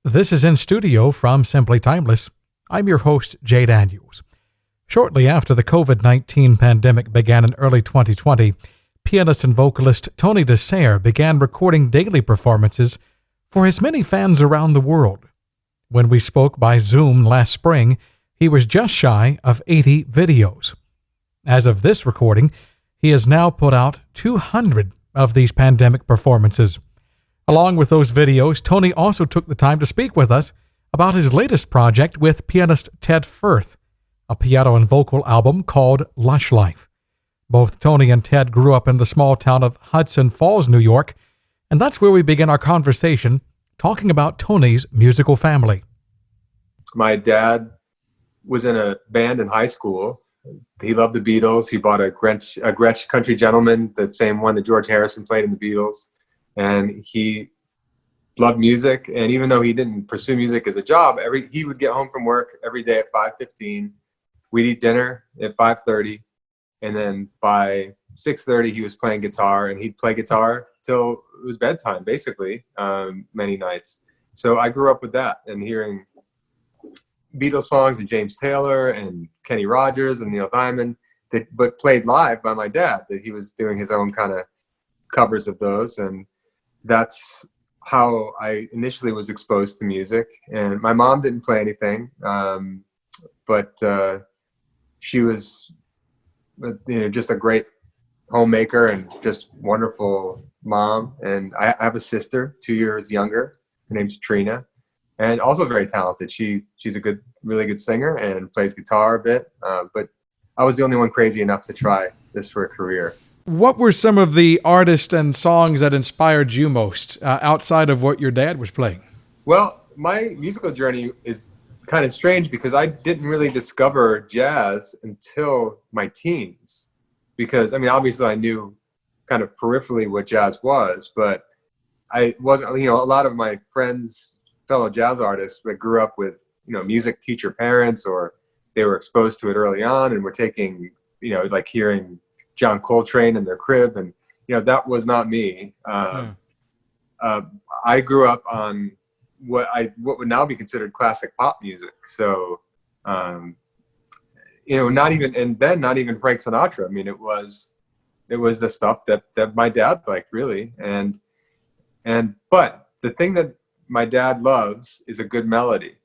This is In Studio from Simply Timeless. I'm your host, Jay Daniels. Shortly after the COVID-19 pandemic began in early 2020, pianist and vocalist Tony DeSare began recording daily performances for his many fans around the world. When we spoke by Zoom last spring, he was just shy of 80 videos. As of this recording, he has now put out 200 of these pandemic performances. Along with those videos, Tony also took the time to speak with us about his latest project with pianist Tedd Firth, a piano and vocal album called Lush Life. Both Tony and Tedd grew up in the small town of Hudson Falls, New York, and that's where we begin our conversation, talking about Tony's musical family. My dad was in a band in high school. He loved the Beatles. He bought a Gretsch Country Gentleman, the same one that George Harrison played in the Beatles. And he loved music. And even though he didn't pursue music as a job, he would get home from work every day at 5:15. We'd eat dinner at 5:30. And then by 6:30, he was playing guitar, and he'd play guitar till it was bedtime, basically, many nights. So I grew up with that and hearing Beatles songs and James Taylor and Kenny Rogers and Neil Diamond, but played live by my dad, that he was doing his own kind of covers of those. And that's how I initially was exposed to music. And my mom didn't play anything, but she was, just a great homemaker and just wonderful mom. And I have a sister 2 years younger. Her name's Trina, and also very talented. She's a really good singer and plays guitar a bit. But I was the only one crazy enough to try this for a career. What were some of the artists and songs that inspired you most outside of what your dad was playing? Well, my musical journey is kind of strange because I didn't really discover jazz until my teens. Because, obviously I knew kind of peripherally what jazz was, but I wasn't, a lot of my friends, fellow jazz artists that grew up with, music teacher parents, or they were exposed to it early on and were taking, like hearing John Coltrane in their crib, and that was not me. I grew up on what would now be considered classic pop music. So, not even Frank Sinatra. It was the stuff that my dad liked, really. But the thing that my dad loves is a good melody,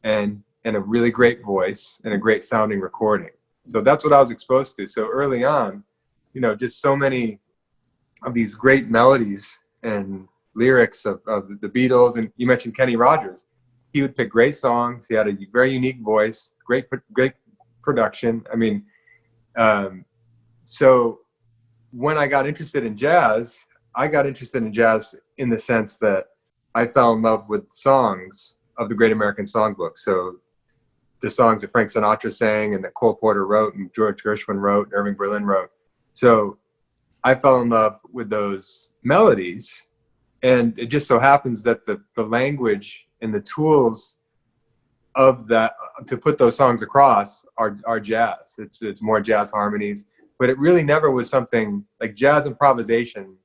and a really great voice and a great sounding recording. So that's what I was exposed to. So early on, just so many of these great melodies and lyrics of the Beatles. And you mentioned Kenny Rogers. He would pick great songs. He had a very unique voice, great production. So when I got interested in jazz, in the sense that I fell in love with songs of the Great American Songbook. So the songs that Frank Sinatra sang and that Cole Porter wrote and George Gershwin wrote and Irving Berlin wrote. So I fell in love with those melodies, and it just so happens that the language and the tools of that to put those songs across are jazz. It's more jazz harmonies, but it really never was something like jazz improvisation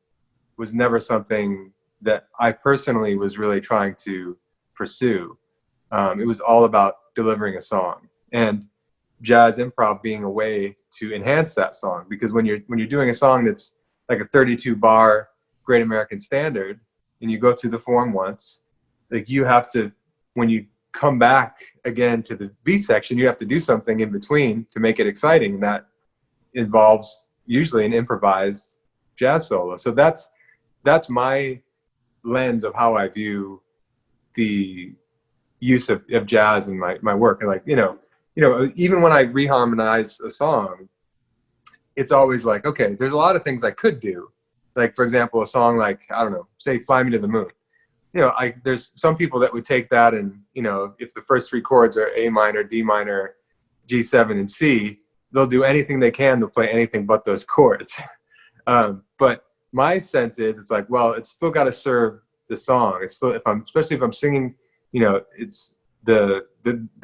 was never something that I personally was really trying to pursue. It was all about delivering a song, and jazz improv being a way to enhance that song. Because when you're doing a song that's like a 32 bar Great American Standard, and you go through the form once, like you have to, when you come back again to the B section, you have to do something in between to make it exciting. And that involves usually an improvised jazz solo. So that's my lens of how I view the use of jazz in my work. And even when I reharmonize a song, it's always like, okay, there's a lot of things I could do. Like, for example, a song like, I don't know, say Fly Me to the Moon. There's some people that would take that and, if the first three chords are A minor, D minor, G7, and C, they'll do anything they can to play anything but those chords. But my sense is, it's like, well, it's still got to serve the song. It's still, especially if I'm singing, it's the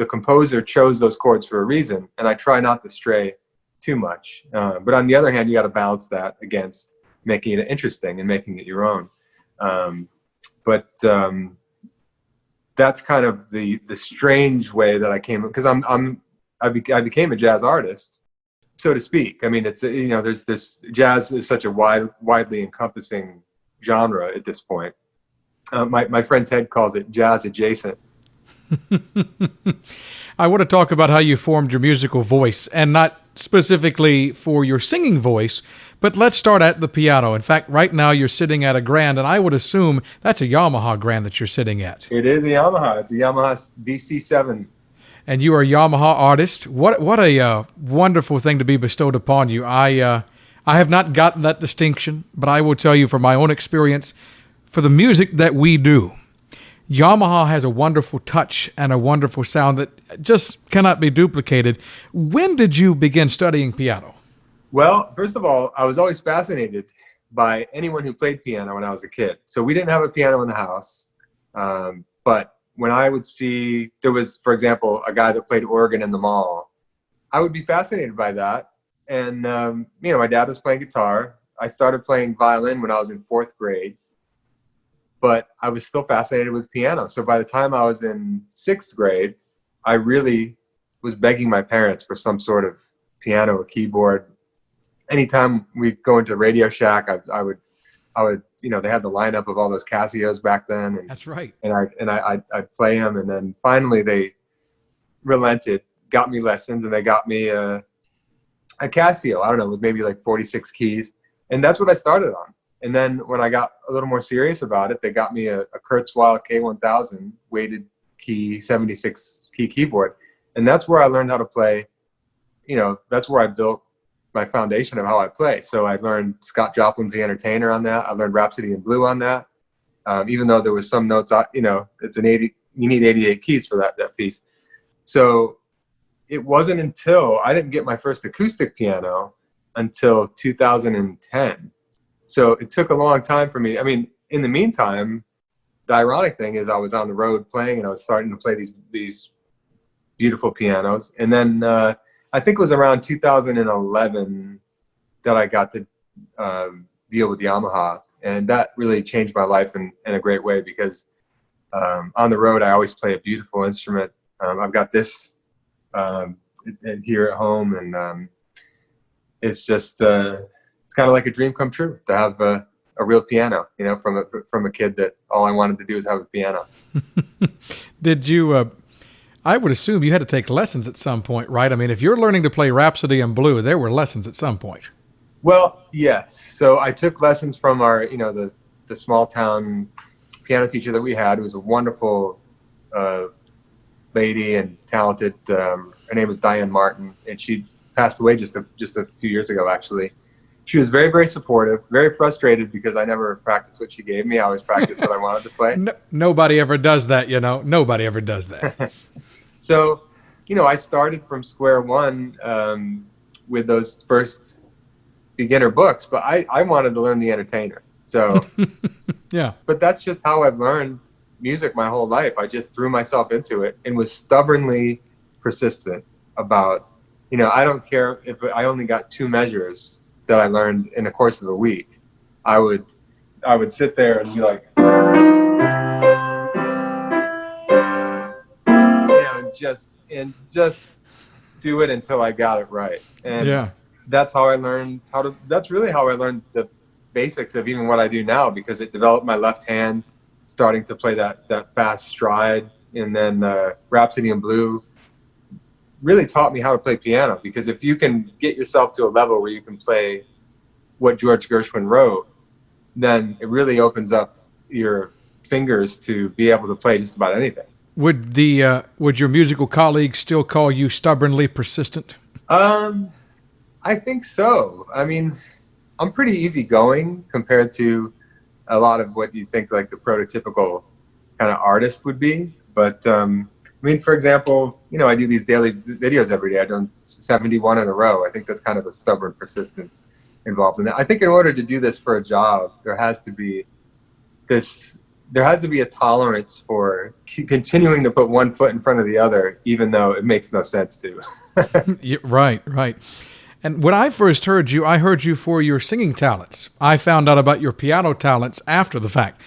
composer chose those chords for a reason, and I try not to stray too much. But on the other hand, you got to balance that against making it interesting and making it your own. that's kind of the strange way that I came, because I became a jazz artist, so to speak. I mean, it's, there's this, jazz is such a widely encompassing genre at this point. My friend Ted calls it jazz adjacent. I want to talk about how you formed your musical voice, and not specifically for your singing voice, but let's start at the piano. In fact, right now you're sitting at a grand, and I would assume that's a Yamaha grand that you're sitting at. It is a Yamaha. It's a Yamaha DC7. And you are a Yamaha artist. What a wonderful thing to be bestowed upon you. I have not gotten that distinction, but I will tell you from my own experience, for the music that we do, Yamaha has a wonderful touch and a wonderful sound that just cannot be duplicated. When did you begin studying piano? Well, first of all, I was always fascinated by anyone who played piano when I was a kid. So we didn't have a piano in the house, but when I would see, there was, for example, a guy that played organ in the mall, I would be fascinated by that. And, my dad was playing guitar. I started playing violin when I was in 4th grade, but I was still fascinated with piano. So by the time I was in 6th grade, I really was begging my parents for some sort of piano or keyboard. Anytime we go into Radio Shack, I would, they had the lineup of all those Casios back then. And, that's right. And I'd play them. And then finally they relented, got me lessons, and they got me a Casio, I don't know, with maybe like 46 keys. And that's what I started on. And then when I got a little more serious about it, they got me a Kurzweil K1000 weighted key, 76 key keyboard. And that's where I learned how to play. That's where I built my foundation of how I play. So I learned Scott Joplin's The Entertainer on that. I learned Rhapsody in Blue on that. Even though there was some notes, it's you need 88 keys for that piece. So it wasn't until I didn't get my first acoustic piano until 2010. So it took a long time for me. I mean, in the meantime, the ironic thing is I was on the road playing, and I was starting to play these beautiful pianos. And then I think it was around 2011 that I got to deal with Yamaha. And that really changed my life in a great way, because on the road, I always play a beautiful instrument. I've got this here at home, and it's just... it's kind of like a dream come true to have a real piano, from a kid that all I wanted to do was have a piano. Did you, I would assume you had to take lessons at some point, right? I mean, if you're learning to play Rhapsody in Blue, there were lessons at some point. Well, yes. So I took lessons from our, the small town piano teacher that we had. It was a wonderful lady and talented. Her name was Diane Martin, and she passed away just a few years ago, actually. She was very, very supportive, very frustrated because I never practiced what she gave me. I always practiced what I wanted to play. Nobody ever does that, Nobody ever does that. So, I started from square one with those first beginner books, but I wanted to learn The Entertainer. So, yeah. But that's just how I've learned music my whole life. I just threw myself into it and was stubbornly persistent about, I don't care if I only got 2 measures that I learned in the course of a week. I would sit there and be like, just do it until I got it right. And yeah, that's how I learned that's really how I learned the basics of even what I do now, because it developed my left hand, starting to play that fast stride. And then Rhapsody in Blue really taught me how to play piano, because if you can get yourself to a level where you can play what George Gershwin wrote, then it really opens up your fingers to be able to play just about anything. Would your musical colleagues still call you stubbornly persistent? I think so. I mean, I'm pretty easygoing compared to a lot of what you think like the prototypical kind of artist would be. But for example, I do these daily videos every day. I've done 71 in a row. I think that's kind of a stubborn persistence involved in that. I think in order to do this for a job, there has to be a tolerance for continuing to put one foot in front of the other, even though it makes no sense to. Yeah, right. And when I first heard you, I heard you for your singing talents. I found out about your piano talents after the fact.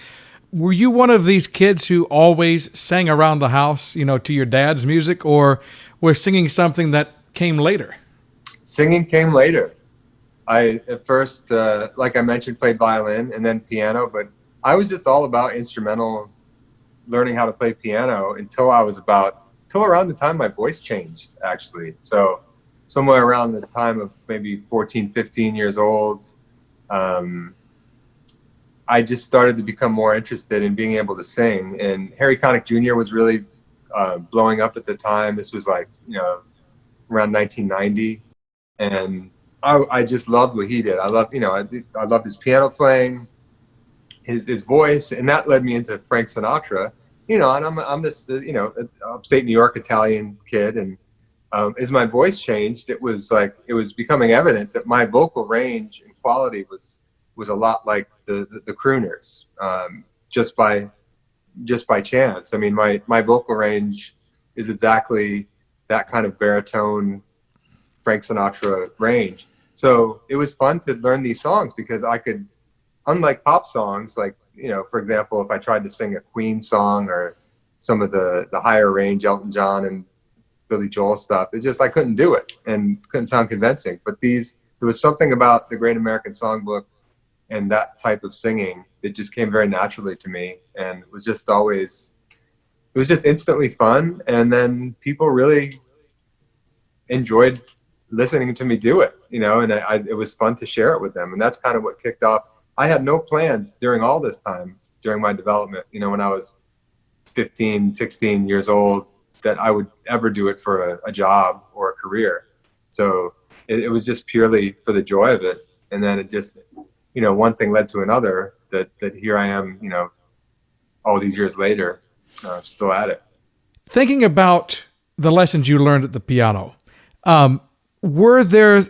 were you one of these kids who always sang around the house, to your dad's music, or was singing something that came later? Singing came later. I, at first, like I mentioned, played violin and then piano, but I was just all about instrumental, learning how to play piano until around the time my voice changed, actually. So somewhere around the time of maybe 14, 15 years old, I just started to become more interested in being able to sing. And Harry Connick Jr. was really blowing up at the time. This was like, around 1990. And I just loved what he did. I loved his piano playing, his voice, and that led me into Frank Sinatra. And I'm this upstate New York Italian kid, and as my voice changed, it was becoming evident that my vocal range and quality was a lot like the crooners, just by chance. I mean, my vocal range is exactly that kind of baritone Frank Sinatra range. So it was fun to learn these songs because I could, unlike pop songs, like, for example, if I tried to sing a Queen song or some of the higher range Elton John and Billy Joel stuff, it's just I couldn't do it and couldn't sound convincing. But there was something about the Great American Songbook and that type of singing that just came very naturally to me, and it was just instantly fun. And then people really enjoyed listening to me do it, and it was fun to share it with them. And that's kind of what kicked off. I had no plans during all this time, during my development, when I was 15, 16 years old, that I would ever do it for a job or a career. So it was just purely for the joy of it. And then it just, one thing led to another, that here I am, all these years later, still at it. Thinking about the lessons you learned at the piano, were there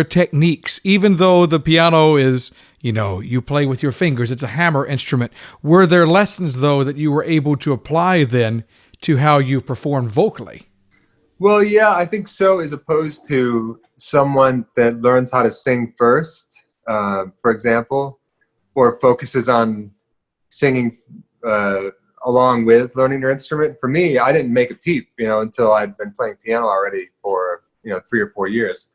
techniques, even though the piano is, you play with your fingers, it's a hammer instrument. Were there lessons, though, that you were able to apply then to how you performed vocally? Well, yeah, I think so, as opposed to someone that learns how to sing first, for example, or focuses on singing along with learning their instrument. For me, I didn't make a peep, until I'd been playing piano already for 3 or 4 years.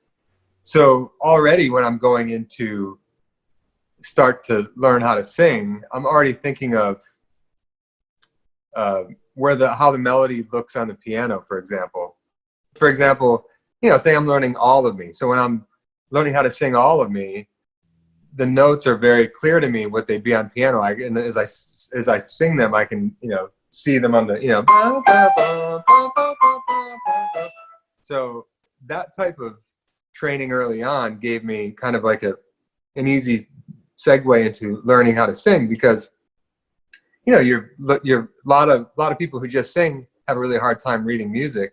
So already when I'm going into start to learn how to sing, I'm already thinking of how the melody looks on the piano, for example. For example, say I'm learning All of Me. So when I'm learning how to sing All of Me, the notes are very clear to me what they'd be on piano. And as I sing them, I can, see them on the, So that type of training early on gave me kind of like an easy segue into learning how to sing, because you're a lot of people who just sing have a really hard time reading music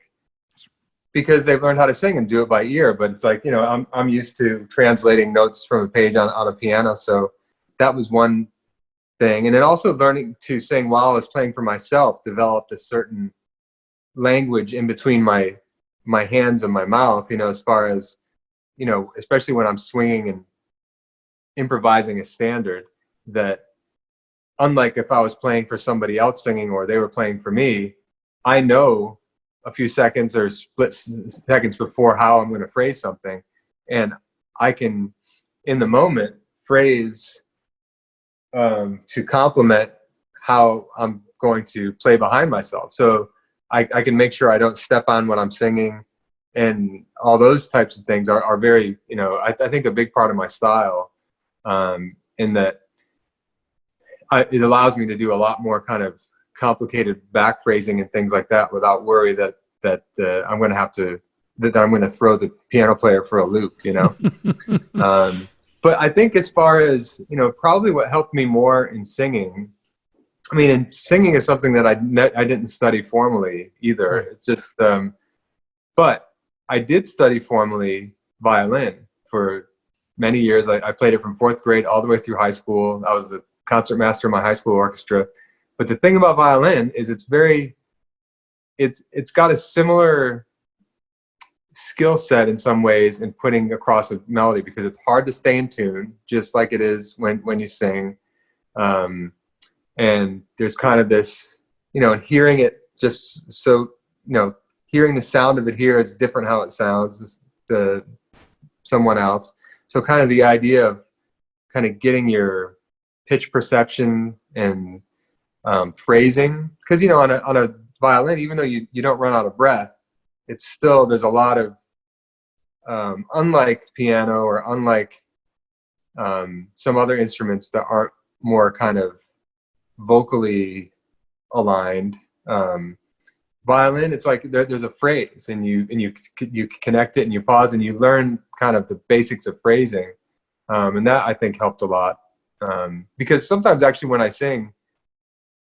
because they've learned how to sing and do it by ear. But it's like, I'm used to translating notes from a page on a piano. So that was one thing. And then also learning to sing while I was playing for myself developed a certain language in between my hands and my mouth, as far as, especially when I'm swinging and improvising a standard, that unlike if I was playing for somebody else singing or they were playing for me, I know a few seconds or split seconds before how I'm going to phrase something. And I can, in the moment, phrase to complement how I'm going to play behind myself. So I can make sure I don't step on what I'm singing, and all those types of things are very, I think a big part of my style, in that it allows me to do a lot more kind of complicated back phrasing and things like that without worry that I'm going to throw the piano player for a loop, But I think as far as, probably what helped me more in singing, and singing is something that I didn't study formally either. Right. It's just, but I did study formally violin for many years. I played it from 4th grade all the way through high school. I was the concertmaster of my high school orchestra. But the thing about violin is it's got a similar skill set in some ways in putting across a melody, because it's hard to stay in tune, just like it is when you sing. And And there's kind of this, and hearing it just so, hearing the sound of it here is different how it sounds to someone else. So kind of the idea of kind of getting your pitch perception and phrasing, because, on a violin, even though you don't run out of breath, it's still, there's a lot of, unlike piano or unlike some other instruments that aren't more kind of vocally aligned, violin, it's like there's a phrase, and you connect it, and you pause, and you learn kind of the basics of phrasing, and that I think helped a lot, because sometimes actually when I sing,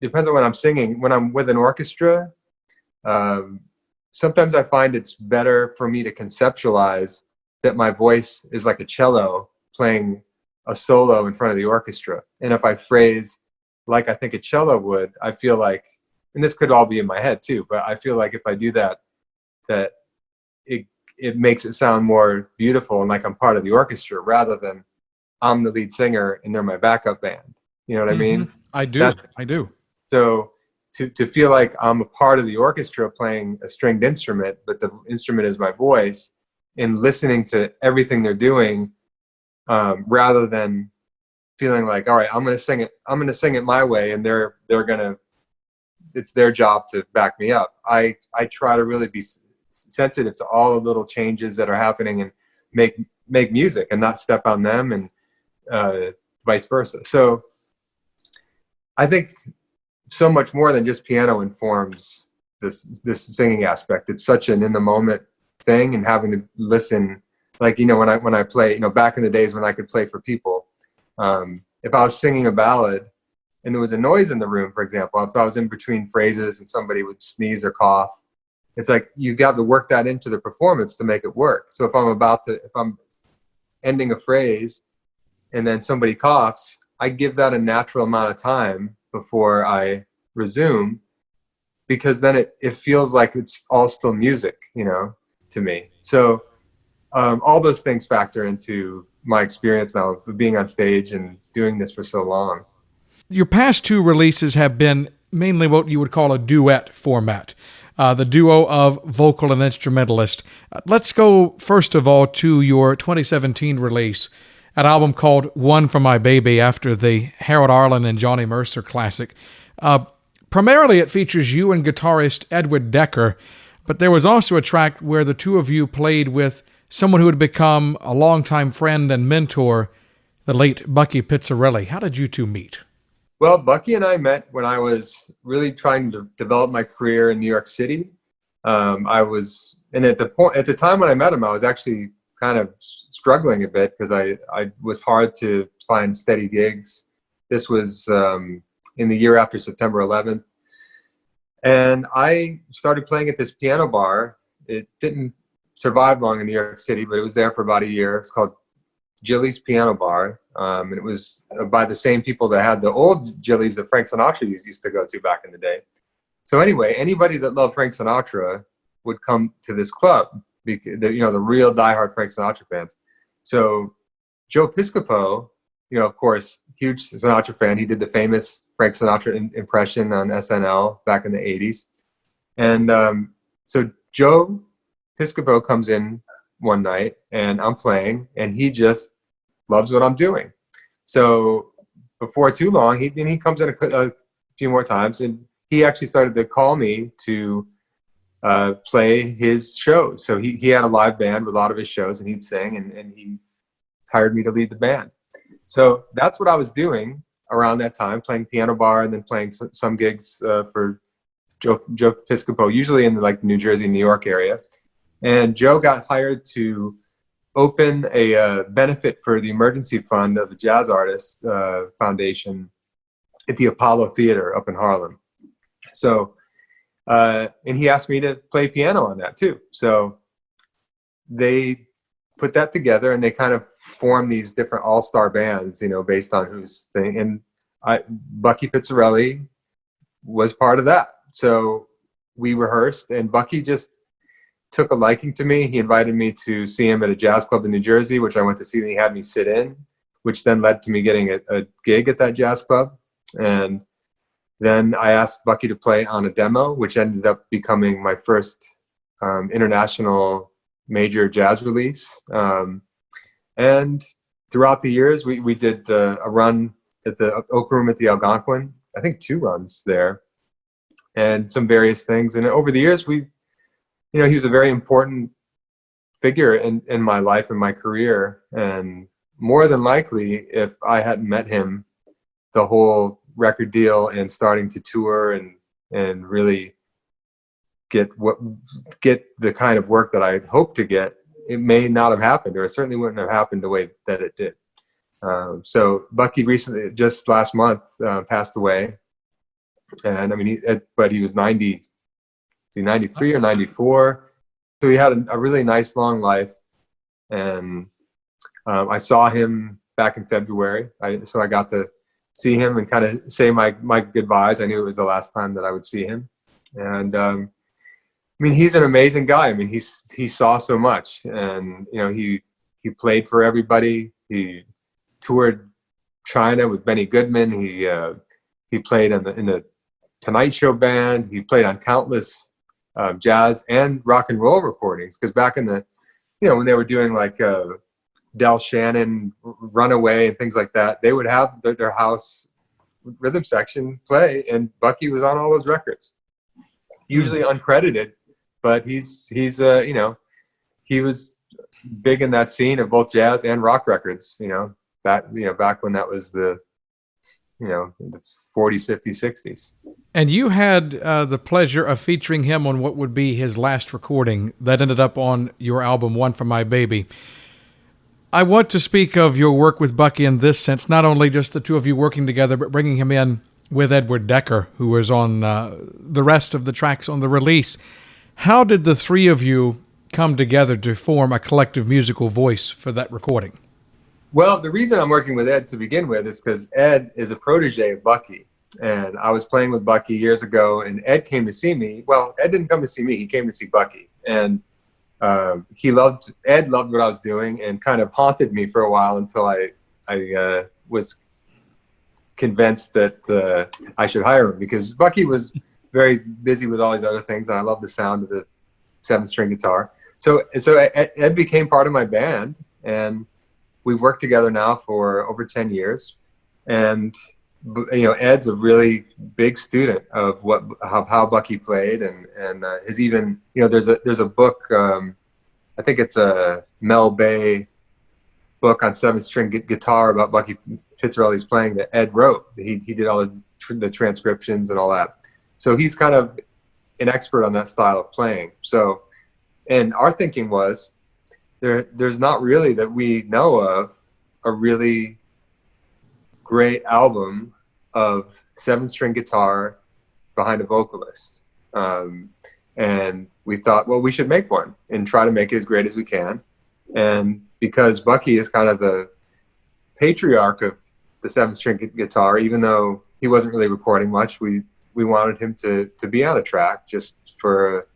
depends on when I'm singing. When I'm with an orchestra, sometimes I find it's better for me to conceptualize that my voice is like a cello playing a solo in front of the orchestra, and if I phrase like I think a cello would, I feel like, and this could all be in my head too, but I feel like if I do that it makes it sound more beautiful and like I'm part of the orchestra, rather than I'm the lead singer and they're my backup band. You know what I mean? I do. So to feel like I'm a part of the orchestra playing a stringed instrument, but the instrument is my voice, and listening to everything they're doing, rather than feeling like, all right, I'm going to sing it my way, and they're going to, it's their job to back me up. I try to really be sensitive to all the little changes that are happening and make music and not step on them, and vice versa. So I think so much more than just piano informs this singing aspect. It's such an in the moment thing, and having to listen, like, when I play, back in the days when I could play for people, if I was singing a ballad and there was a noise in the room, for example, if I was in between phrases and somebody would sneeze or cough, it's like you got to work that into the performance to make it work. So if I'm ending a phrase and then somebody coughs, I give that a natural amount of time before I resume, because then it feels like it's all still music, to me. So all those things factor into my experience now of being on stage and doing this for so long. Your past two releases have been mainly what you would call a duet format, the duo of vocal and instrumentalist. Let's go first of all to your 2017 release, an album called One for My Baby, after the Harold Arlen and Johnny Mercer classic. Primarily it features you and guitarist Edward Decker, but there was also a track where the two of you played with someone who had become a longtime friend and mentor, the late Bucky Pizzarelli. How did you two meet? Well, Bucky and I met when I was really trying to develop my career in New York City. And at the time when I met him, I was actually kind of struggling a bit, because I was hard to find steady gigs. This was in the year after September 11th. And I started playing at this piano bar. It didn't survive long in New York City, but it was there for about a year. It's called Jilly's Piano Bar. And it was by the same people that had the old Jilly's that Frank Sinatra used to go to back in the day. So anyway, anybody that loved Frank Sinatra would come to this club, because the real diehard Frank Sinatra fans. So Joe Piscopo, of course, huge Sinatra fan. He did the famous Frank Sinatra impression on SNL back in the 80s. And so Joe Piscopo comes in one night, and I'm playing, and he just loves what I'm doing. So before too long, he comes in a few more times, and he actually started to call me to play his shows. So he had a live band with a lot of his shows, and he'd sing, and he hired me to lead the band. So that's what I was doing around that time, playing piano bar, and then playing some gigs for Joe Piscopo, usually in the New Jersey, New York area. And Joe got hired to open a benefit for the emergency fund of the Jazz Artists Foundation at the Apollo Theater up in Harlem. So, and he asked me to play piano on that too. So they put that together, and they kind of formed these different all-star bands, based on whose thing. And Bucky Pizzarelli was part of that. So we rehearsed, and Bucky just took a liking to me. He invited me to see him at a jazz club in New Jersey, which I went to see, and he had me sit in, which then led to me getting a gig at that jazz club. And Then I asked Bucky to play on a demo, which ended up becoming my first international major jazz release. And throughout the years, we did a run at the Oak Room at the Algonquin, I think 2 runs there, and some various things. And over the years, he was a very important figure in my life and my career. And more than likely, if I hadn't met him, the whole record deal and starting to tour and really get the kind of work that I hoped to get, it may not have happened, or it certainly wouldn't have happened the way that it did. So Bucky recently, just last month, passed away. And I mean, but he was 93 or 94. So he had a really nice long life. And I saw him back in February. So I got to see him and kind of say my goodbyes. I knew it was the last time that I would see him. And I mean, he's an amazing guy. I mean, he saw so much, and he played for everybody. He toured China with Benny Goodman. He played in the Tonight Show band. He played on countless jazz and rock and roll recordings. Because back in the when they were doing like Del Shannon, Runaway, and things like that, they would have their house rhythm section play, and Bucky was on all those records, usually uncredited, but he was big in that scene of both jazz and rock records, back when that was the 40s, 50s, 60s. And you had the pleasure of featuring him on what would be his last recording that ended up on your album, One for My Baby. I want to speak of your work with Bucky in this sense, not only just the two of you working together, but bringing him in with Edward Decker, who was on the rest of the tracks on the release. How did the three of you come together to form a collective musical voice for that recording? Well, the reason I'm working with Ed to begin with is because Ed is a protege of Bucky. And I was playing with Bucky years ago, and Ed came to see me. Well, Ed didn't come to see me. He came to see Bucky. And Ed loved what I was doing, and kind of haunted me for a while until I was convinced that I should hire him, because Bucky was very busy with all these other things, and I love the sound of the 7-string guitar. So Ed became part of my band, and we've worked together now for over 10 years. And Ed's a really big student of how Bucky played, and his even there's a book, I think it's a Mel Bay book on 7-string guitar about Bucky Pizzarelli's playing that Ed wrote. He did all the transcriptions and all that. So he's kind of an expert on that style of playing. So, and our thinking was there's not really, that we know of, a really great album of 7-string guitar behind a vocalist. And we thought, well, we should make one and try to make it as great as we can. And because Bucky is kind of the patriarch of the 7-string guitar, even though he wasn't really recording much, we wanted him to be on a track, just for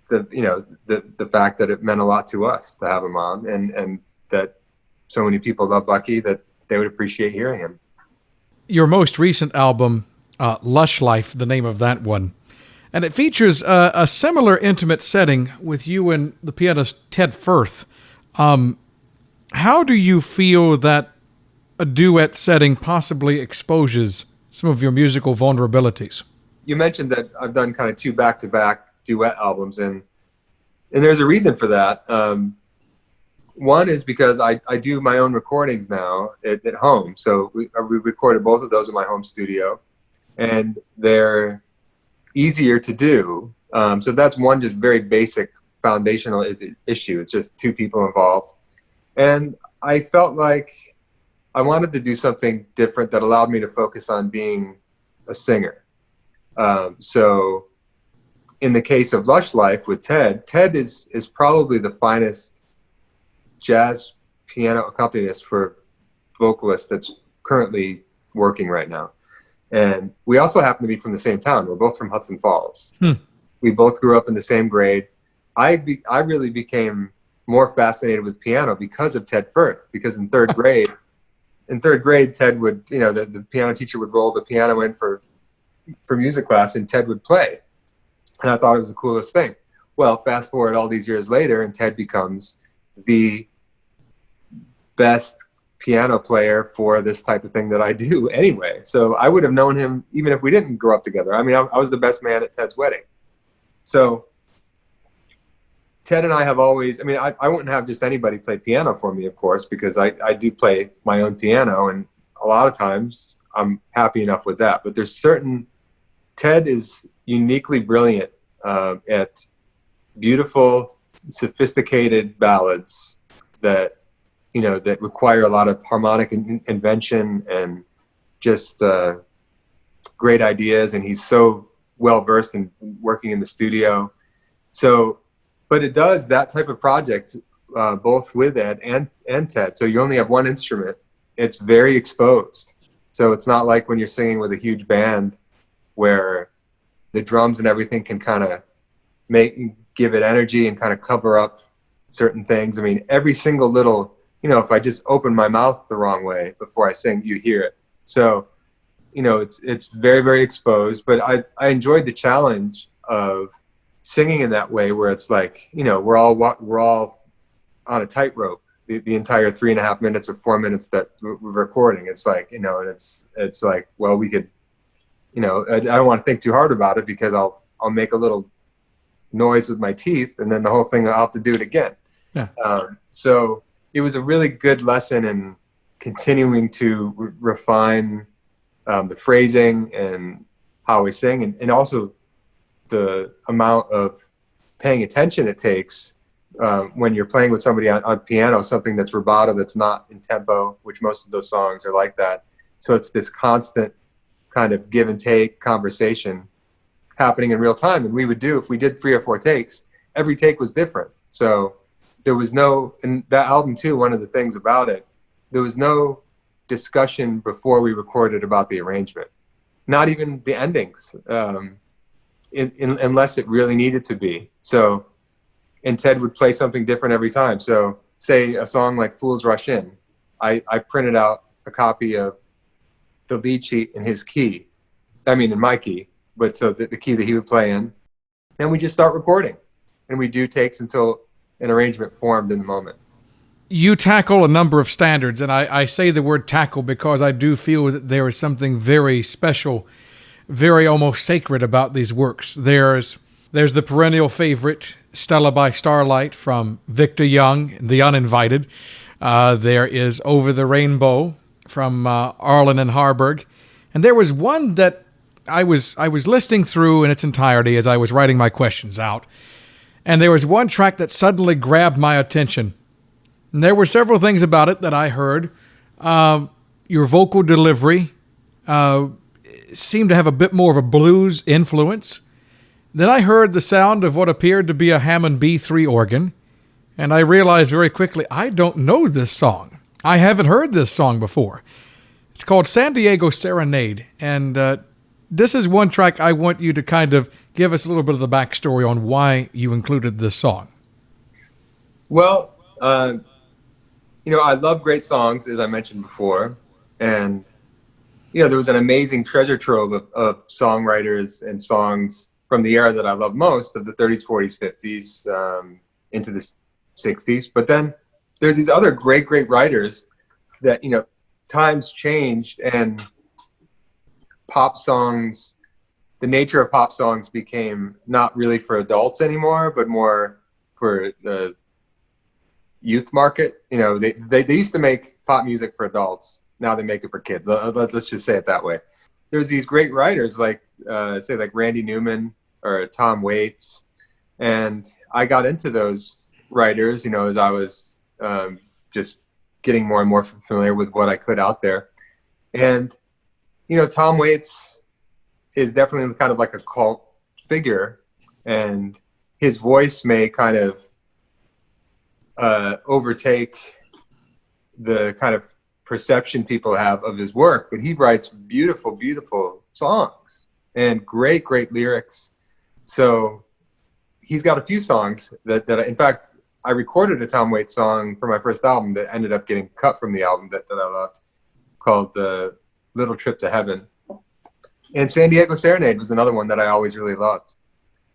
the fact that it meant a lot to us to have him on, and that so many people love Bucky that they would appreciate hearing him. Your most recent album, Lush Life, the name of that one, and it features a similar intimate setting with you and the pianist Tedd Firth. How do you feel that a duet setting possibly exposes some of your musical vulnerabilities? You mentioned that I've done kind of 2 back-to-back duet albums, and there's a reason for that. One is because I do my own recordings now at home. So we recorded both of those in my home studio, and they're easier to do. So that's one just very basic foundational issue. It's just 2 people involved. And I felt like I wanted to do something different that allowed me to focus on being a singer. So in the case of Lush Life with Tedd is probably the finest jazz piano accompanist for vocalist that's currently working right now. And we also happen to be from the same town. We're both from Hudson Falls. We both grew up in the same grade. I really became more fascinated with piano because of Tedd Firth, because in third grade, Tedd would, the piano teacher would roll the piano in for for music class, and Tedd would play. And I thought it was the coolest thing. Well, fast forward all these years later, and Tedd becomes the best piano player for this type of thing that I do anyway. So I would have known him even if we didn't grow up together. I mean, I was the best man at Tedd's wedding. So Tedd and I have always, I mean, I wouldn't have just anybody play piano for me, of course, because I do play my own piano, and a lot of times I'm happy enough with that. But there's certain, Tedd is uniquely brilliant at beautiful, sophisticated ballads that, you know, that require a lot of harmonic invention and just great ideas. And he's so well versed in working in the studio. So, but it does that type of project both with Ed and Tedd. So you only have one instrument. It's very exposed. So it's not like when you're singing with a huge band where the drums and everything can kind of give it energy and kind of cover up certain things. I mean, every single little, you know, if I just open my mouth the wrong way before I sing, you hear it. So, you know, it's very, very exposed, but I enjoyed the challenge of singing in that way where it's like, you know, we're all on a tightrope the entire 3.5 minutes or 4 minutes that we're recording. It's like, you know, and it's like, well, we could, you know, I don't want to think too hard about it because I'll make a little noise with my teeth and then the whole thing, I'll have to do it again. Yeah. So it was a really good lesson in continuing to refine the phrasing and how we sing, and also the amount of paying attention it takes when you're playing with somebody on piano, something that's rubato, that's not in tempo, which most of those songs are like that. So it's this constant kind of give and take conversation happening in real time. And we would do, if we did 3 or 4 takes, every take was different. So there was no, and that album too, one of the things about it, there was no discussion before we recorded about the arrangement, not even the endings, unless it really needed to be. So, and Tedd would play something different every time. So say a song like Fools Rush In, I printed out a copy of the lead sheet in his key, in my key, but so the key that he would play in, and we just start recording, and we do takes until an arrangement formed in the moment. You tackle a number of standards, and I say the word tackle because I do feel that there is something very special, very almost sacred about these works. There's the perennial favorite, Stella by Starlight from Victor Young, The Uninvited. There is Over the Rainbow from Arlen and Harburg. And there was one that I was listening through in its entirety as I was writing my questions out. And there was one track that suddenly grabbed my attention. And there were several things about it that I heard. Your vocal delivery seemed to have a bit more of a blues influence. Then I heard the sound of what appeared to be a Hammond B3 organ, and I realized very quickly, I don't know this song. I haven't heard this song before. It's called San Diego Serenade, and this is one track I want you to kind of give us a little bit of the backstory on why you included this song. Well, I love great songs, as I mentioned before, and there was an amazing treasure trove of songwriters and songs from the era that I love most, of the 30s, 40s, 50s, into the 60s. But then there's these other great writers that, times changed, and pop songs, the nature of pop songs became not really for adults anymore, but more for the youth market. They used to make pop music for adults. Now they make it for kids. Let's just say it that way. There's these great writers like Randy Newman or Tom Waits. And I got into those writers, as I was just getting more and more familiar with what I could out there. And, Tom Waits is definitely kind of like a cult figure, and his voice may kind of overtake the kind of perception people have of his work, but he writes beautiful, beautiful songs and great lyrics. So he's got a few songs that in fact, I recorded a Tom Waits song for my first album that ended up getting cut from the album that I loved, called Little Trip to Heaven. And San Diego Serenade was another one that I always really loved.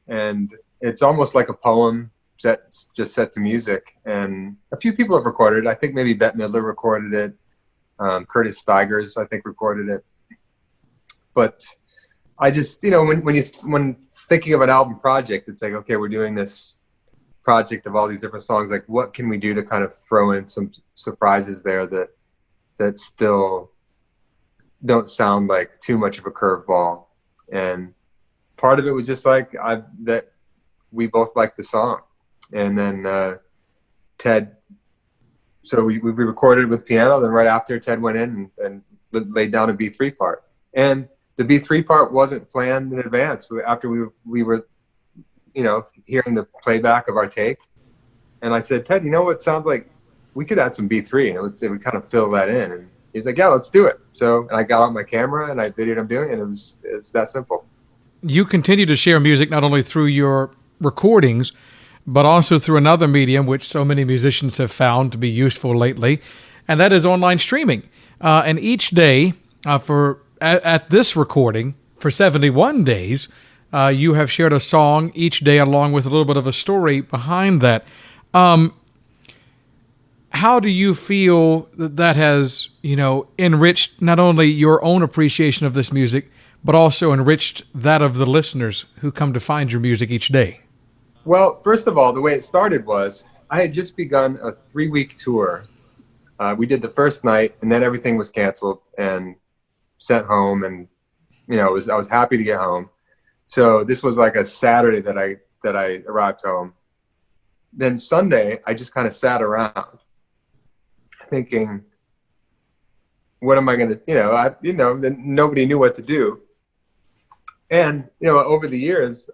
And it's almost like a poem set to music. And a few people have recorded it. I think maybe Bette Midler recorded it. Curtis Stigers, I think, recorded it. But I just, when thinking of an album project, it's like, okay, we're doing this project of all these different songs. Like, what can we do to kind of throw in some surprises there that still don't sound like too much of a curveball? And part of it was just like that we both liked the song. And then Tedd, so we recorded with piano. Then right after, Tedd went in and laid down a B3 part. And the B3 part wasn't planned in advance. After we were, hearing the playback of our take, and I said, Tedd, what sounds like we could add some B3, and it would kind of fill that in. And he's like, yeah, let's do it. So, and I got out my camera and I videoed him doing it, and it was that simple. You continue to share music not only through your recordings, but also through another medium which so many musicians have found to be useful lately, and that is online streaming. And each day, at this recording, for 71 days, you have shared a song each day along with a little bit of a story behind that. How do you feel that has, enriched not only your own appreciation of this music, but also enriched that of the listeners who come to find your music each day? Well, first of all, the way it started was I had just begun a 3-week tour. We did the first night, and then everything was canceled and sent home, and I was happy to get home. So this was like a Saturday that I arrived home. Then Sunday, I just kind of sat around thinking, what am I going to, nobody knew what to do. And, over the years,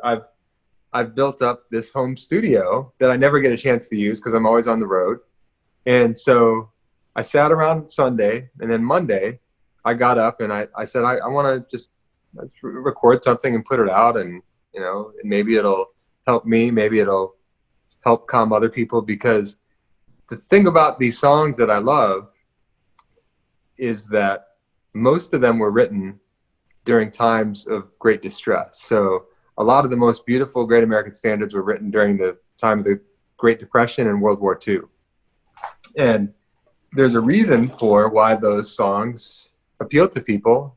I've built up this home studio that I never get a chance to use because I'm always on the road. And so I sat around Sunday, and then Monday I got up and I said, I want to just record something and put it out, and maybe it'll help me, maybe it'll help calm other people, because the thing about these songs that I love is that most of them were written during times of great distress. So a lot of the most beautiful Great American Standards were written during the time of the Great Depression and World War II. And there's a reason for why those songs appeal to people.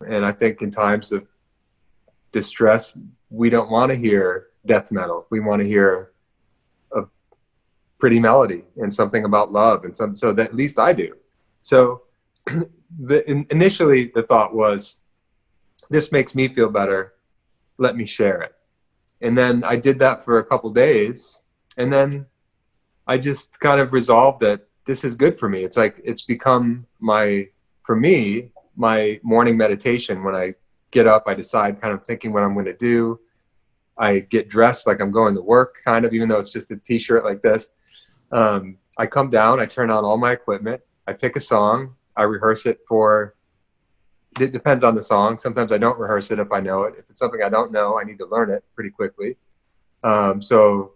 And I think in times of distress, we don't want to hear death metal. We want to hear a pretty melody and something about love, and so that at least I do. So initially the thought was, this makes me feel better, let me share it. And then I did that for a couple days, and then I just kind of resolved that this is good for me. It's like, it's become my morning meditation. When I get up, I decide kind of thinking what I'm going to do. I get dressed like I'm going to work, kind of, even though it's just a t-shirt like this. I come down, I turn on all my equipment, I pick a song, I rehearse it it depends on the song. Sometimes I don't rehearse it if I know it. If it's something I don't know, I need to learn it pretty quickly. So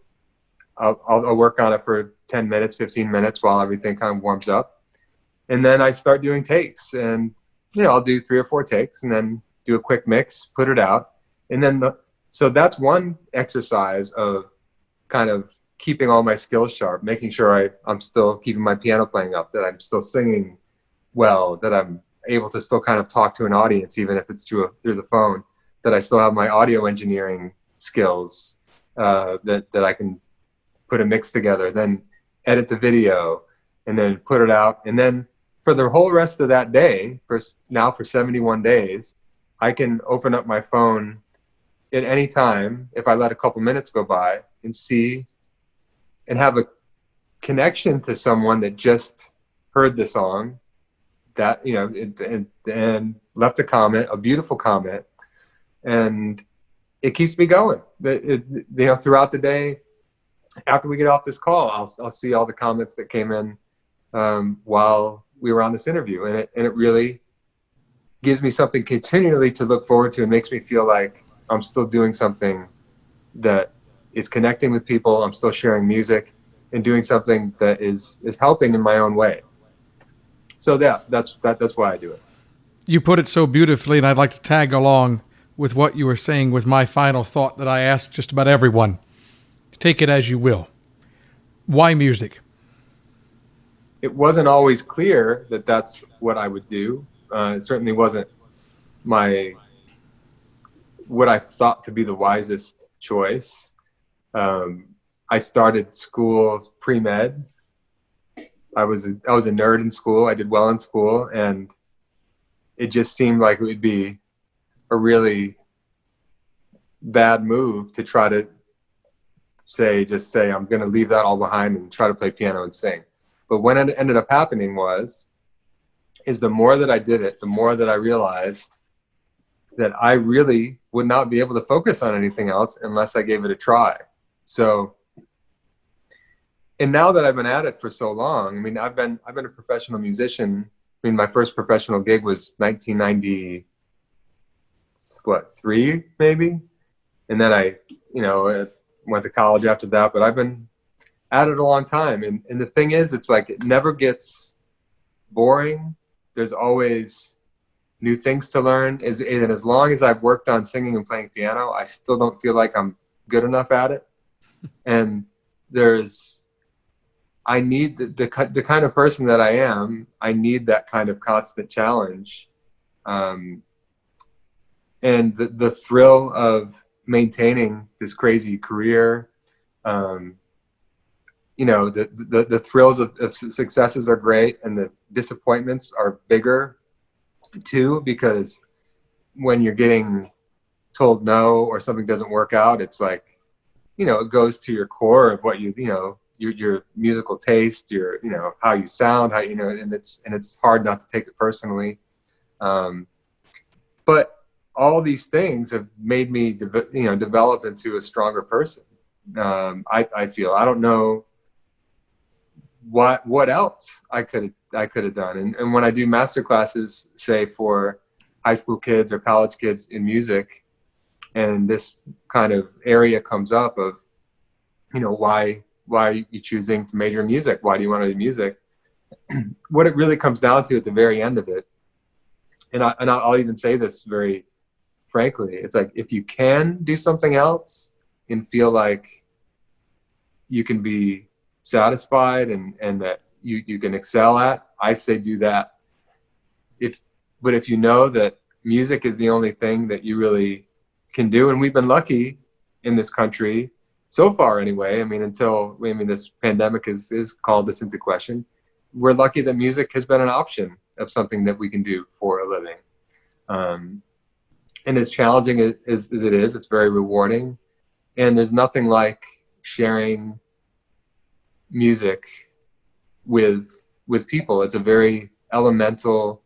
I'll work on it for 10 minutes, 15 minutes while everything kind of warms up. And then I start doing takes, and, I'll do 3 or 4 takes and then do a quick mix, put it out. And then, so that's one exercise of kind of keeping all my skills sharp, making sure I'm still keeping my piano playing up, that I'm still singing well, that I'm able to still kind of talk to an audience, even if it's through the phone, that I still have my audio engineering skills, that I can put a mix together, then edit the video, and then put it out. And then for the whole rest of that day, for 71 days, I can open up my phone at any time, if I let a couple minutes go by, and see and have a connection to someone that just heard the song, that, and left a comment, a beautiful comment, and it keeps me going. Throughout the day, after we get off this call, I'll see all the comments that came in while we were on this interview, and it really gives me something continually to look forward to, and makes me feel like I'm still doing something that is connecting with people. I'm still sharing music and doing something that is helping in my own way. So that's why I do it. You put it so beautifully, and I'd like to tag along with what you were saying with my final thought that I ask just about everyone. Take it as you will. Why music? It wasn't always clear that that's what I would do. It certainly wasn't what I thought to be the wisest choice. I started school pre-med. I was a nerd in school. I did well in school, and it just seemed like it would be a really bad move to try to say I'm going to leave that all behind and try to play piano and sing. But what ended up happening is the more that I did it, the more that I realized that I really would not be able to focus on anything else unless I gave it a try. So, and now that I've been at it for so long, I mean, I've been a professional musician. I mean, my first professional gig was 1993 maybe, and then I went to college after that. But I've been at it a long time, and the thing is, it's like it never gets boring. There's always new things to learn. And as long as I've worked on singing and playing piano, I still don't feel like I'm good enough at it. And I need the kind of person that I am. I need that kind of constant challenge, and the thrill of maintaining this crazy career. The thrills of successes are great, and the disappointments are bigger too, because when you're getting told no or something doesn't work out, it's like, it goes to your core of what your musical taste, your how you sound, and it's hard not to take it personally. But all these things have made me develop into a stronger person. I feel I don't know what else I could have done. And when I do master classes, say for high school kids or college kids in music, and this kind of area comes up of, why are you choosing to major in music? Why do you want to do music? What it really comes down to at the very end of it, and I'll even say this very frankly, it's like, if you can do something else and feel like you can be satisfied and that you can excel at, I say do that. But if you know that music is the only thing that you really can do, and we've been lucky in this country so far anyway, this pandemic has called this into question, we're lucky that music has been an option of something that we can do for a living. And as challenging as it is, it's very rewarding. And there's nothing like sharing music with people. It's a very elemental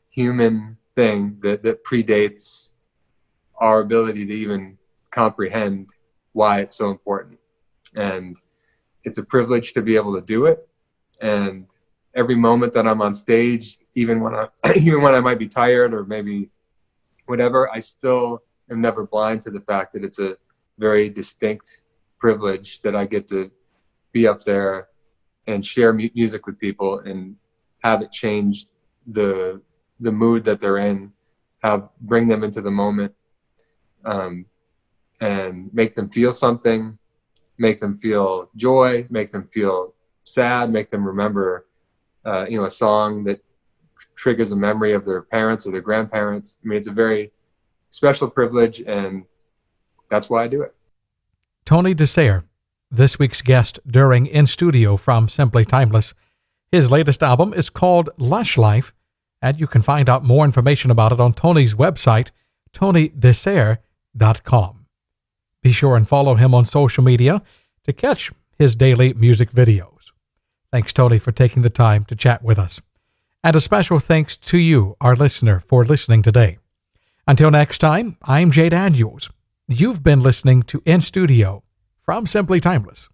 human thing that predates our ability to even comprehend why it's so important. And it's a privilege to be able to do it. And every moment that I'm on stage, even when I might be tired or maybe whatever, I still am never blind to the fact that it's a very distinct privilege that I get to be up there and share music with people and have it change the mood that they're in, bring them into the moment, and make them feel something, make them feel joy, make them feel sad, make them remember, a song that triggers a memory of their parents or their grandparents. It's a very special privilege, and that's why I do it. Tony DeSare, this week's guest during In Studio from Simply Timeless. His latest album is called Lush Life, and you can find out more information about it on Tony's website, TonyDeSare.com. Be sure and follow him on social media to catch his daily music videos. Thanks, Tony, for taking the time to chat with us. And a special thanks to you, our listener, for listening today. Until next time, I'm Jay Daniels. You've been listening to In Studio from Simply Timeless.